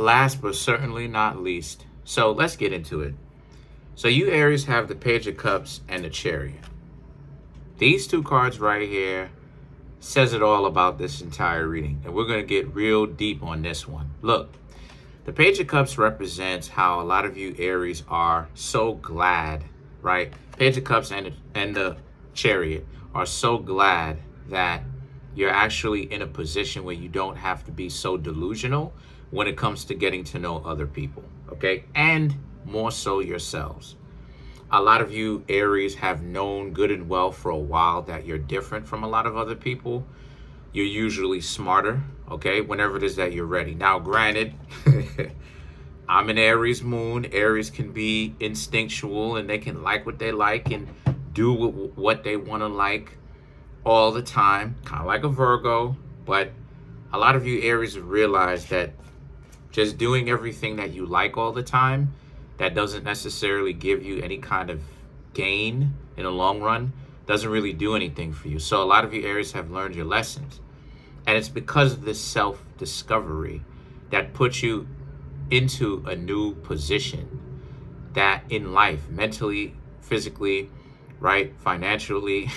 Last but certainly not least, so let's get into it. So you Aries have the Page of Cups and the Chariot. These two cards right here says it all about this entire reading. And we're going to get real deep on this one. Look, the Page of Cups represents how a lot of you Aries are so glad, right? Page of Cups and the Chariot are so glad that you're actually in a position where you don't have to be so delusional when it comes to getting to know other people, okay? And more so yourselves. A lot of you Aries have known good and well for a while that you're different from a lot of other people. You're usually smarter, okay? Whenever it is that you're ready. Now, granted, I'm an Aries moon. Aries can be instinctual and they can like what they like and do what they want to like all the time, kind of like a Virgo. But a lot of you Aries have realized that just doing everything that you like all the time, that doesn't necessarily give you any kind of gain in the long run, doesn't really do anything for you. So a lot of you Aries have learned your lessons. And it's because of this self-discovery that puts you into a new position that in life, mentally, physically, right, financially,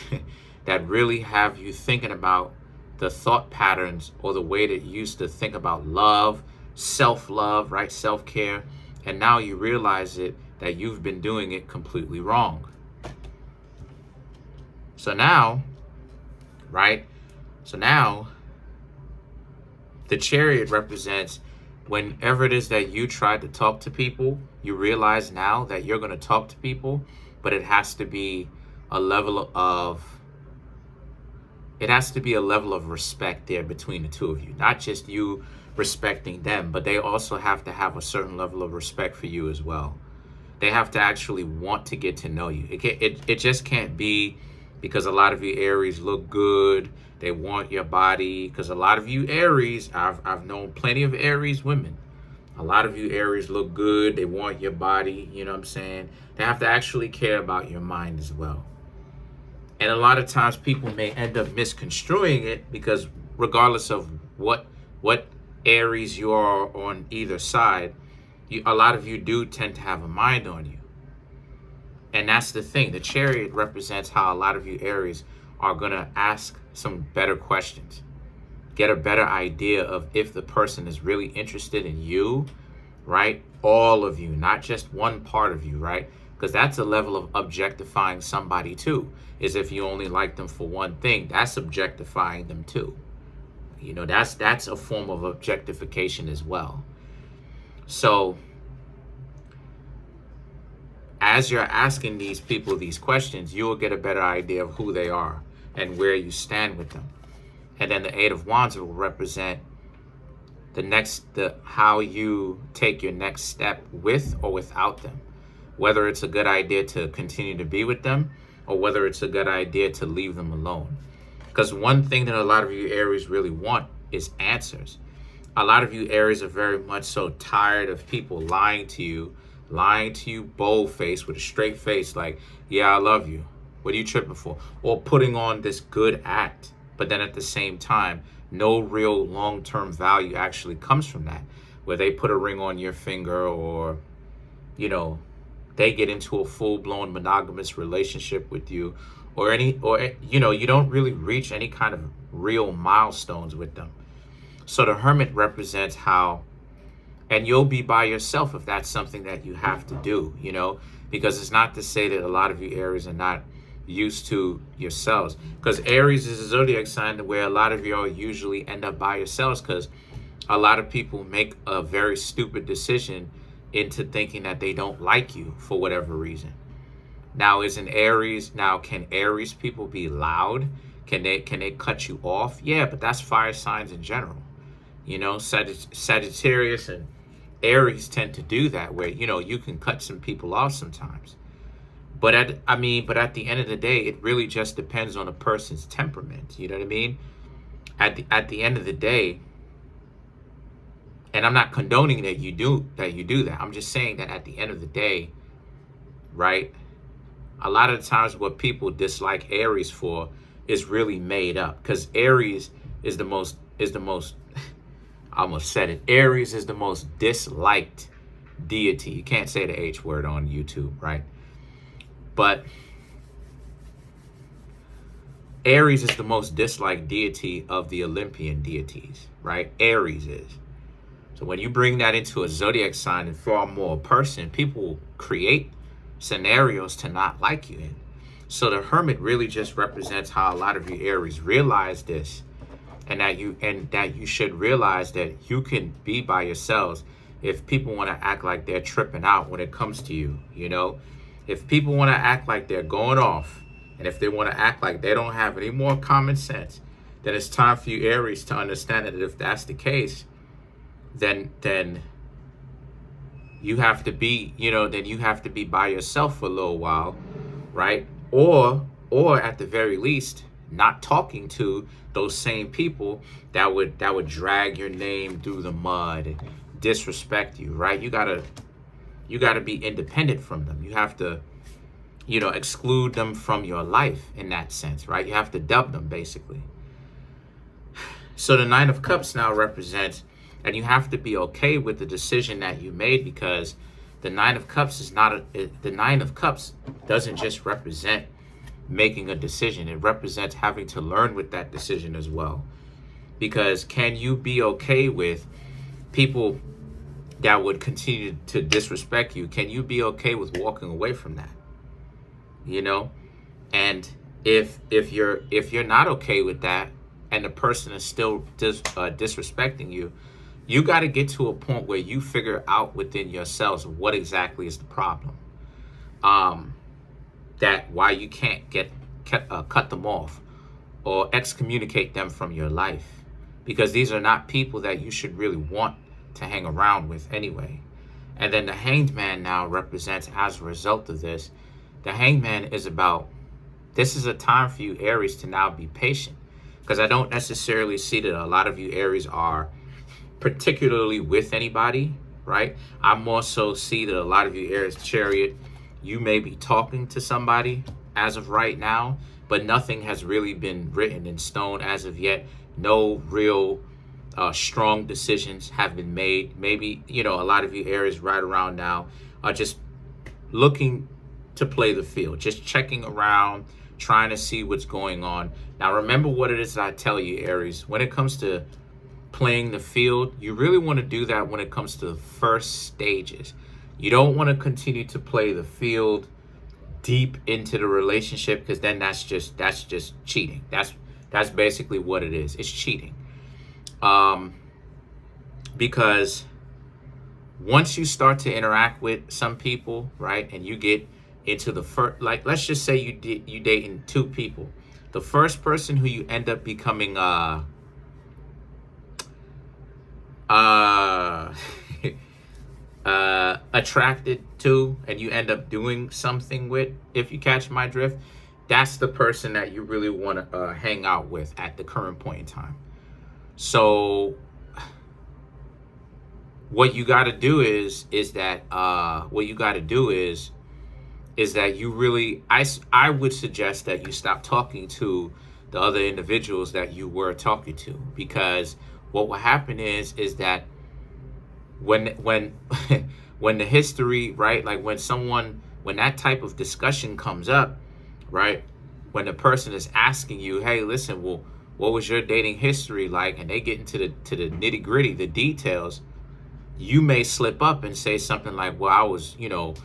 that really have you thinking about the thought patterns or the way that you used to think about love, self-love, right, self-care. And now you realize that you've been doing it completely wrong. So now, right? So now, the Chariot represents whenever it is that you try to talk to people, you realize now that you're going to talk to people, but it has to be a level of respect there between the two of you. Not just you respecting them, but they also have to have a certain level of respect for you as well. They have to actually want to get to know you. It just can't be because a lot of you Aries look good, they want your body. Because a lot of you Aries, I've known plenty of Aries women. A lot of you Aries look good, they want your body, you know what I'm saying? They have to actually care about your mind as well. And a lot of times people may end up misconstruing it because regardless of what Aries you are on either side, a lot of you do tend to have a mind on you. And that's the thing. The Chariot represents how a lot of you Aries are going to ask some better questions. Get a better idea of if the person is really interested in you, right? All of you, not just one part of you, right? Because that's a level of objectifying somebody too. Is if you only like them for one thing, that's objectifying them too. You know, that's a form of objectification as well. So as you're asking these people these questions, you will get a better idea of who they are and where you stand with them. And then the Eight of Wands will represent how you take your next step with or without them. Whether it's a good idea to continue to be with them or whether it's a good idea to leave them alone. Because one thing that a lot of you Aries really want is answers. A lot of you Aries are very much so tired of people lying to you bold-faced with a straight face like, yeah, I love you. What are you tripping for? Or putting on this good act, but then at the same time, no real long-term value actually comes from that, where they put a ring on your finger or, you know, they get into a full-blown monogamous relationship with you or you know, you don't really reach any kind of real milestones with them. So the Hermit represents how, and you'll be by yourself if that's something that you have to do, you know, because it's not to say that a lot of you Aries are not used to yourselves, because Aries is a zodiac sign where a lot of y'all usually end up by yourselves because a lot of people make a very stupid decision into thinking that they don't like you for whatever reason. Now, can Aries people be loud? Can they cut you off? Yeah, but that's fire signs in general. You know, Sagittarius and Aries tend to do that, where, you know, you can cut some people off sometimes. But at the end of the day, it really just depends on a person's temperament. You know what I mean? At the end of the day, and I'm not condoning that you do that. I'm just saying that at the end of the day, right? A lot of the times what people dislike Aries for is really made up, because Aries is the most I almost said it. Aries is the most disliked deity. You can't say the H word on YouTube, right? But Aries is the most disliked deity of the Olympian deities, right? Aries is. So when you bring that into a zodiac sign and far more a person, people create scenarios to not like you in. So the Hermit really just represents how a lot of you Aries realize this, and that you should realize that you can be by yourselves. If people want to act like they're tripping out when it comes to you, you know, if people want to act like they're going off, and if they want to act like they don't have any more common sense, then it's time for you Aries to understand that if that's the case, then you have to be, you know, then you have to be by yourself for a little while, right? Or at the very least, not talking to those same people that would drag your name through the mud and disrespect you, right? You gotta be independent from them. You have to, you know, exclude them from your life in that sense, right? You have to dub them, basically. So the Nine of Cups now represents, and you have to be okay with the decision that you made, because the Nine of Cups is not the Nine of Cups doesn't just represent making a decision. It represents having to learn with that decision as well. Because can you be okay with people that would continue to disrespect you? Can you be okay with walking away from that? You know, and if you're not okay with that, and the person is still disrespecting you, you got to get to a point where you figure out within yourselves what exactly is the problem. That why you can't cut them off or excommunicate them from your life, because these are not people that you should really want to hang around with anyway. And then the Hanged Man now represents, as a result of this, the Hanged Man is about, this is a time for you Aries to now be patient, because I don't necessarily see that a lot of you Aries are particularly with anybody, right? I more so see that a lot of you Aries Chariot, you may be talking to somebody as of right now, but nothing has really been written in stone as of yet. No real strong decisions have been made. Maybe, you know, a lot of you Aries right around now are just looking to play the field, just checking around, trying to see what's going on. Now, remember what it is I tell you, Aries, when it comes to playing the field, you really want to do that when it comes to the first stages. You don't want to continue to play the field deep into the relationship, because then that's just cheating. That's basically what it is. It's cheating. Because once you start to interact with some people, right, and you get into the first, like, let's just say you dating two people, the first person who you end up becoming attracted to, and you end up doing something with, if you catch my drift, that's the person that you really want to hang out with at the current point in time. So what you got to do is that you really, I would suggest that you stop talking to the other individuals that you were talking to, because what will happen is that when when the history, right, like when that type of discussion comes up, right, when the person is asking you, hey, listen, well, what was your dating history like, and they get into the nitty gritty, the details, you may slip up and say something like, well, I was, you know,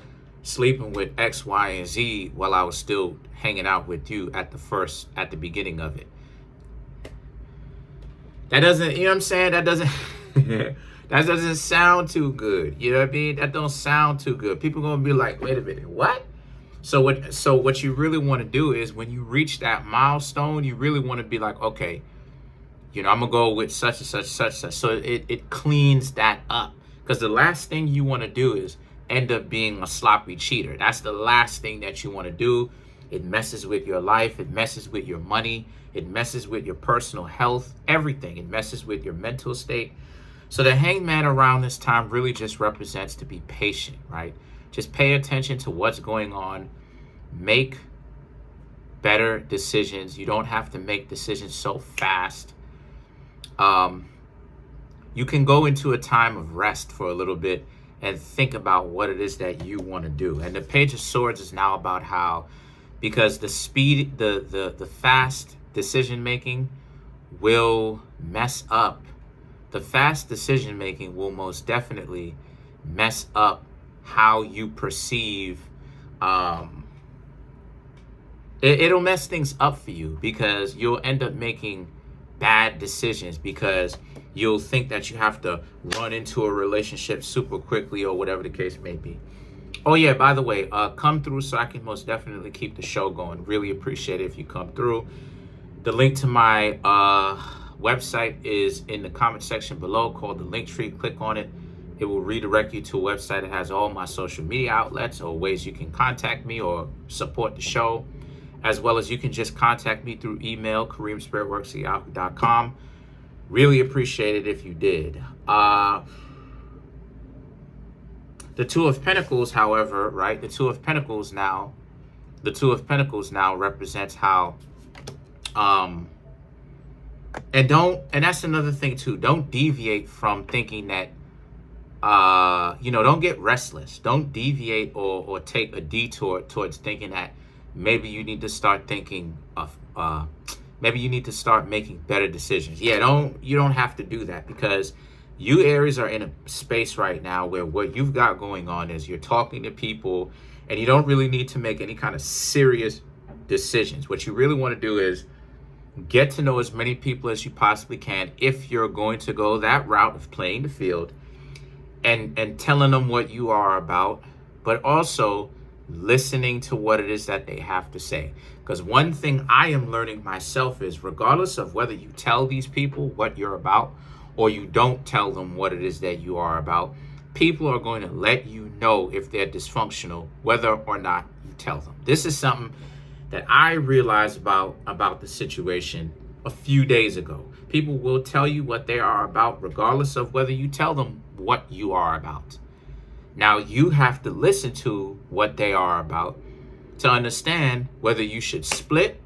sleeping with X, Y, and Z while I was still hanging out with you at the beginning of it. That doesn't, you know what I'm saying? That doesn't that doesn't sound too good. You know what I mean? That don't sound too good. People gonna be like, wait a minute, what? So what you really want to do is, when you reach that milestone, you really want to be like, okay, you know, I'm gonna go with such and such, such. So it cleans that up, because the last thing you want to do is end up being a sloppy cheater. That's the last thing that you want to do. It messes with your life. It messes with your money. It messes with your personal health, everything. It messes with your mental state. So the Hanged Man around this time really just represents to be patient, right? Just pay attention to what's going on. Make better decisions. You don't have to make decisions so fast. you can go into a time of rest for a little bit and think about what it is that you want to do. And the Page of Swords is now about how, because the speed, the fast decision making will mess up. The fast decision making will most definitely mess up how you perceive. It'll mess things up for you, because you'll end up making bad decisions because you'll think that you have to run into a relationship super quickly or whatever the case may be. Oh yeah, by the way, come through so I can most definitely keep the show going. Really appreciate it if you come through. The link to my website is in the comment section below, called the Linktree. Click on it. It will redirect you to a website that has all my social media outlets or ways you can contact me or support the show, as well as you can just contact me through email, Kareemspiritworks@yahoo.com. Really appreciate it if you did. The Two of Pentacles, however, right? The Two of Pentacles now represents how, and that's another thing too. Don't deviate from thinking that, don't get restless. Don't deviate or take a detour towards thinking that maybe you need to start thinking of, maybe you need to start making better decisions. Yeah, you don't have to do that, because you Aries are in a space right now where what you've got going on is you're talking to people and you don't really need to make any kind of serious decisions. What you really want to do is get to know as many people as you possibly can, if you're going to go that route of playing the field and telling them what you are about, but also listening to what it is that they have to say. Because one thing I am learning myself is, regardless of whether you tell these people what you're about or you don't tell them what it is that you are about, people are going to let you know if they're dysfunctional, whether or not you tell them. This is something that I realized about the situation a few days ago. People will tell you what they are about, regardless of whether you tell them what you are about. Now, you have to listen to what they are about to understand whether you should split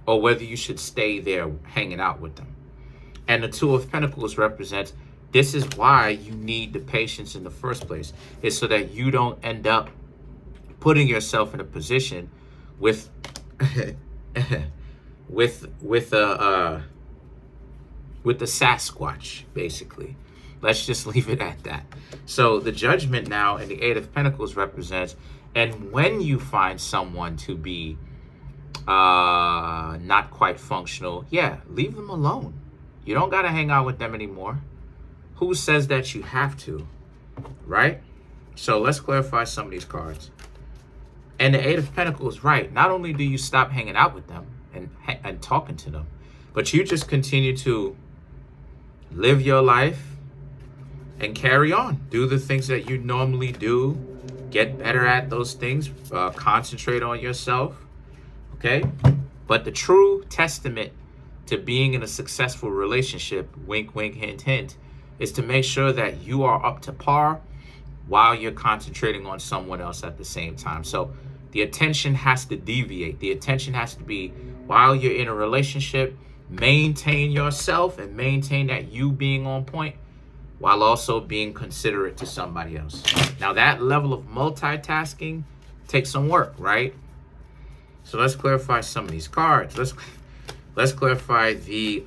or whether you should stay there hanging out with them. And the Two of Pentacles represents, this is why you need the patience in the first place, is so that you don't end up putting yourself in a position with with the Sasquatch, basically. Let's just leave it at that. So the Judgment now and the Eight of Pentacles represents, and when you find someone to be not quite functional, yeah, leave them alone. You don't got to hang out with them anymore. Who says that you have to, right? So let's clarify some of these cards. And the Eight of Pentacles, right? Not only do you stop hanging out with them and talking to them, but you just continue to live your life and carry on. Do the things that you normally do. Get better at those things. Concentrate on yourself, okay? But the true testament to being in a successful relationship, wink, wink, hint, hint, is to make sure that you are up to par while you're concentrating on someone else at the same time. So the attention has to deviate. The attention has to be, while you're in a relationship, maintain yourself and maintain that you being on point, while also being considerate to somebody else. Now, that level of multitasking takes some work, right? So let's clarify some of these cards. Let's clarify the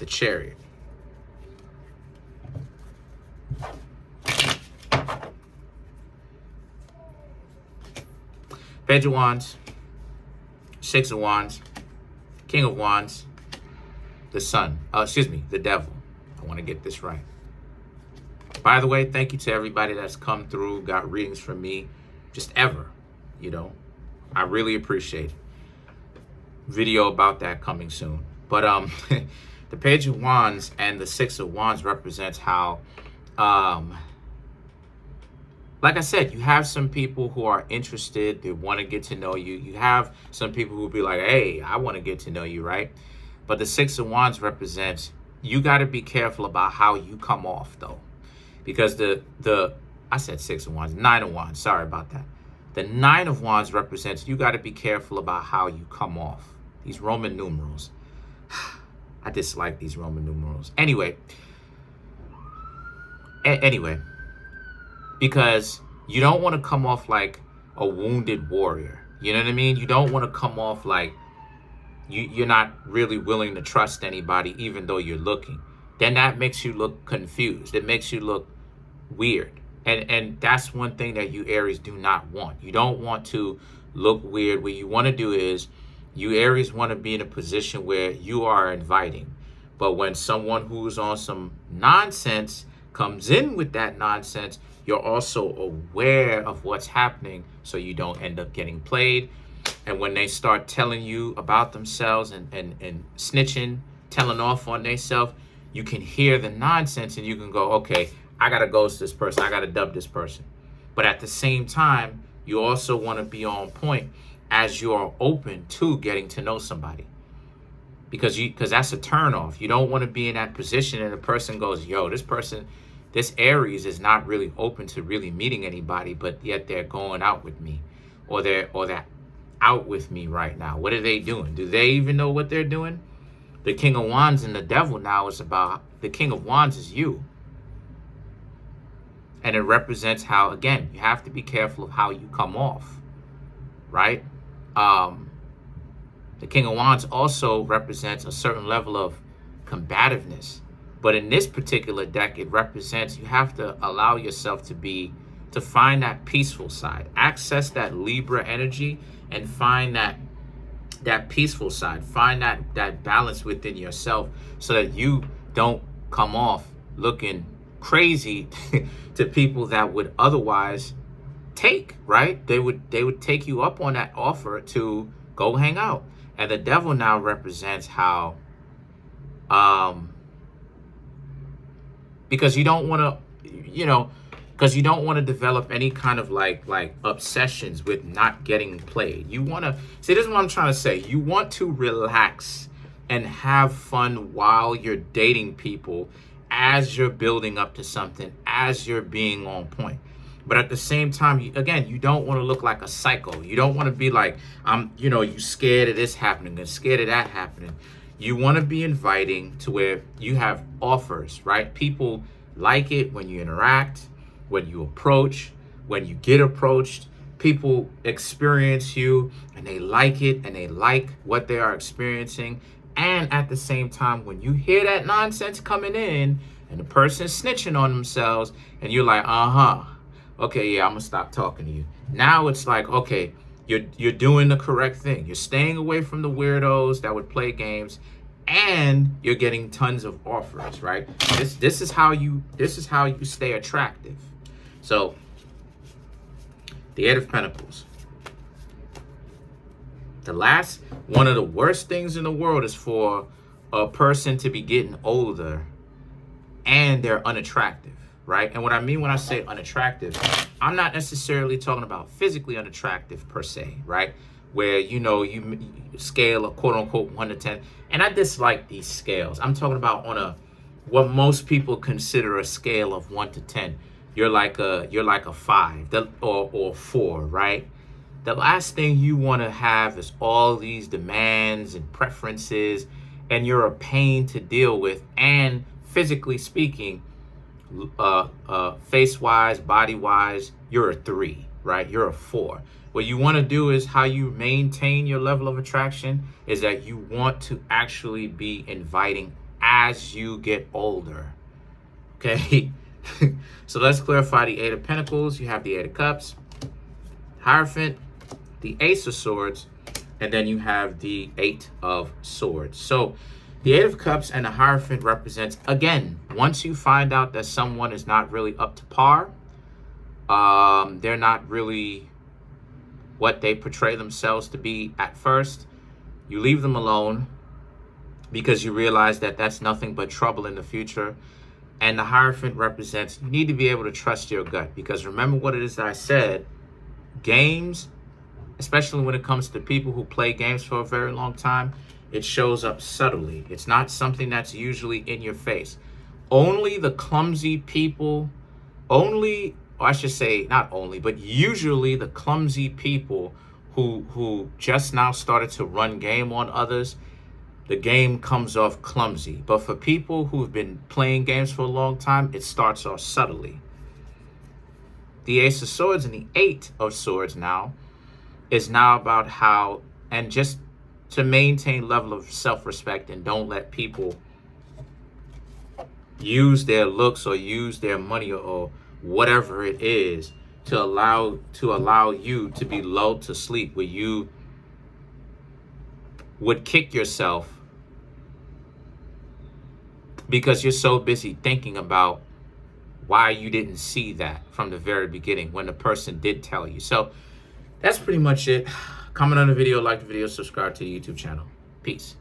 Chariot. Page of Wands, Six of Wands, King of Wands, the Sun. The Devil. I want to get this right. By the way, thank you to everybody that's come through, got readings from me, just ever, I really appreciate it. Video about that coming soon. But the Page of Wands and the Six of Wands represents how, like I said, you have some people who are interested, they want to get to know you. You have some people who will be like, hey, I want to get to know you, right? But the Six of Wands represents, you got to be careful about how you come off, though. Because I said Six of Wands, Nine of Wands, sorry about that. The Nine of Wands represents, you got to be careful about how you come off. These Roman numerals. I dislike these Roman numerals. Anyway, Anyway, because you don't want to come off like a wounded warrior. You know what I mean? You don't want to come off like you're not really willing to trust anybody, even though you're looking. Then that makes you look confused. It makes you look weird. And that's one thing that you Aries do not want. You don't want to look weird. What you want to do is, you Aries want to be in a position where you are inviting. But when someone who's on some nonsense comes in with that nonsense, you're also aware of what's happening, so you don't end up getting played. And when they start telling you about themselves and snitching, telling off on themselves, you can hear the nonsense and you can go, okay, I got to ghost this person. I got to dub this person. But at the same time, you also want to be on point as you are open to getting to know somebody. Because that's a turn off. You don't want to be in that position and the person goes, yo, this Aries is not really open to really meeting anybody, but yet they're going out with me, or they're out with me right now. What are they doing? Do they even know what they're doing? The King of Wands and the Devil now is about, the King of Wands is you. And it represents how, again, you have to be careful of how you come off, right? The King of Wands also represents a certain level of combativeness. But in this particular deck, it represents you have to allow yourself to find that peaceful side. Access that Libra energy and find that peaceful side. Find that balance within yourself so that you don't come off looking crazy to people that would otherwise take, right? They would take you up on that offer to go hang out. And the Devil now represents how because you don't want to develop any kind of like obsessions with not getting played. You want to see, this is what I'm trying to say. You want to relax and have fun while you're dating people, as you're building up to something, as you're being on point. But at the same time, you don't want to look like a psycho. You don't want to be like, you scared of this happening and scared of that happening. You want to be inviting to where you have offers, right? People like it when you interact, when you approach, when you get approached. People experience you and they like it and they like what they are experiencing. And at the same time, when you hear that nonsense coming in and the person's snitching on themselves and you're like, okay, yeah, I'm gonna stop talking to you. Now it's like, okay, you're doing the correct thing. You're staying away from the weirdos that would play games, and you're getting tons of offers, right? This is how you stay attractive. So the Eight of Pentacles. One of the worst things in the world is for a person to be getting older and they're unattractive, right? And what I mean when I say unattractive, I'm not necessarily talking about physically unattractive per se, right? Where, you scale a quote unquote 1 to 10. And I dislike these scales. I'm talking about on what most people consider a scale of 1 to 10. You're like a 5 or 4, right? The last thing you want to have is all these demands and preferences, and you're a pain to deal with. And physically speaking, face-wise, body-wise, you're a 3, right? You're a 4. What you want to do is how you maintain your level of attraction is that you want to actually be inviting as you get older, okay? So let's clarify the Eight of Pentacles. You have the Eight of Cups, Hierophant, the Ace of Swords, and then you have the Eight of Swords. So the Eight of Cups and the Hierophant represents, again, once you find out that someone is not really up to par, they're not really what they portray themselves to be at first, you leave them alone because you realize that that's nothing but trouble in the future. And the Hierophant represents, you need to be able to trust your gut, because remember what it is that I said, games, especially when it comes to people who play games for a very long time, it shows up subtly. It's not something that's usually in your face. Only the clumsy people, usually the clumsy people who just now started to run game on others, the game comes off clumsy. But for people who've been playing games for a long time, it starts off subtly. The Ace of Swords and the Eight of Swords now is now about how, and just to maintain level of self-respect and don't let people use their looks or use their money or whatever it is to allow you to be lulled to sleep, where you would kick yourself because you're so busy thinking about why you didn't see that from the very beginning when the person did tell you. So that's pretty much it. Comment on the video, like the video, subscribe to the YouTube channel. Peace.